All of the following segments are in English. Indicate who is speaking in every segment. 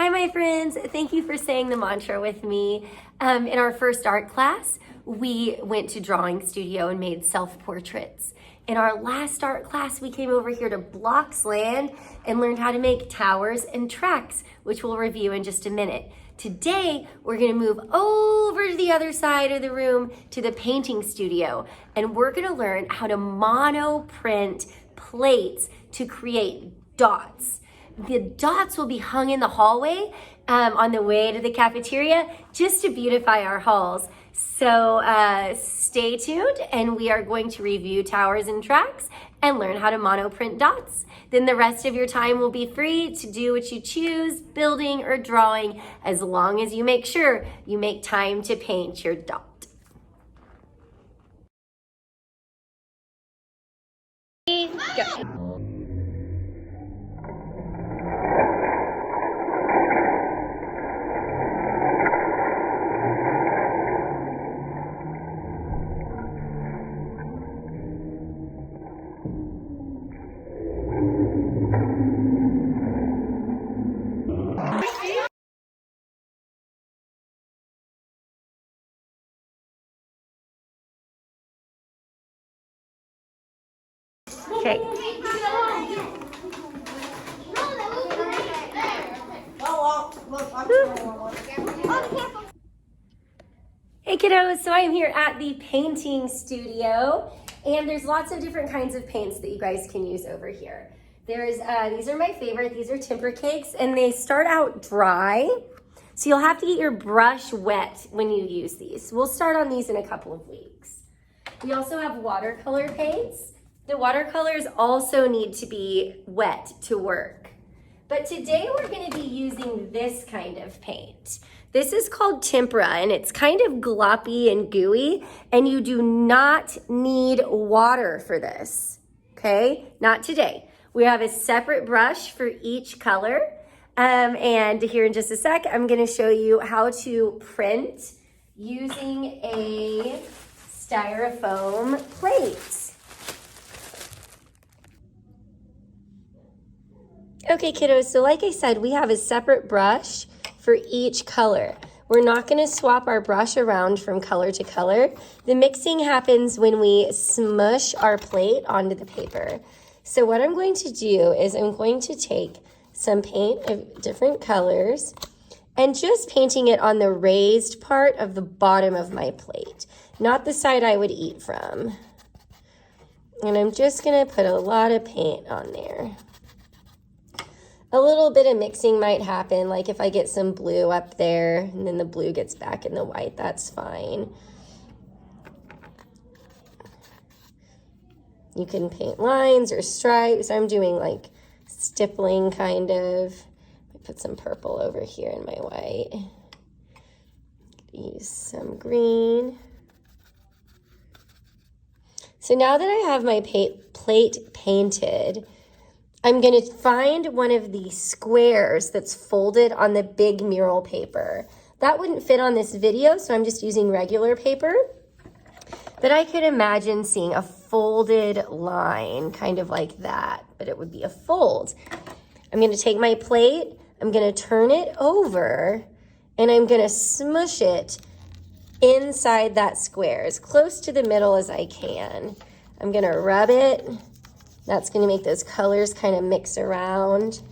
Speaker 1: Hi, my friends. Thank you for saying the mantra with me. In our first art class, we went to drawing studio and made self-portraits. In our last art class, we came over here to Blocks Land and learned how to make towers and tracks, which we'll review in just a minute. Today, we're gonna move over to the other side of the room to the painting studio, and we're gonna learn how to monoprint plates to create dots. The dots will be hung in the hallway on the way to the cafeteria just to beautify our halls. So stay tuned, and we are going to review towers and tracks and learn how to monoprint dots. Then the rest of your time will be free to do what you choose, building or drawing, as long as you make sure you make time to paint your dot. Go. Okay. Hey kiddos, so I'm here at the painting studio, and there's lots of different kinds of paints that you guys can use over here. There's these are my favorite. These are timber cakes, and they start out dry, so you'll have to get your brush wet when you use these. We'll start on these in a couple of weeks. We also have watercolor paints. The watercolors also need to be wet to work. But today we're going to be using this kind of paint. This is called tempera, and it's kind of gloppy and gooey, and you do not need water for this, okay? Not today. We have a separate brush for each color, and here in just a sec, I'm going to show you how to print using a styrofoam plate. Okay, kiddos, so like I said, we have a separate brush for each color. We're not gonna swap our brush around from color to color. The mixing happens when we smush our plate onto the paper. So what I'm going to do is I'm going to take some paint of different colors and just painting it on the raised part of the bottom of my plate, not the side I would eat from. And I'm just gonna put a lot of paint on there. A little bit of mixing might happen, like if I get some blue up there and then the blue gets back in the white, that's fine. You can paint lines or stripes. I'm doing like stippling kind of. Put some purple over here in my white. Use some green. So now that I have my plate painted, I'm going to find one of the squares that's folded on the big mural paper. That wouldn't fit on this video, so I'm just using regular paper. But I could imagine seeing a folded line, kind of like that, but it would be a fold. I'm going to take my plate, I'm going to turn it over, and I'm going to smush it inside that square, as close to the middle as I can. I'm going to rub it. That's going to make those colors kind of mix around.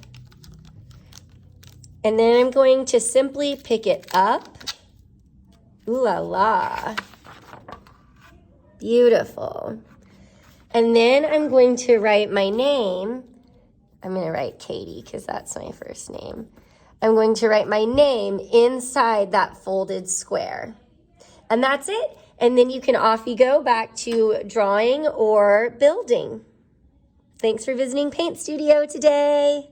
Speaker 1: And then I'm going to simply pick it up. Ooh la la. Beautiful. And then I'm going to write my name. I'm going to write Katie because that's my first name. I'm going to write my name inside that folded square. And that's it. And then you can off you go back to drawing or building. Thanks for visiting Paint Studio today.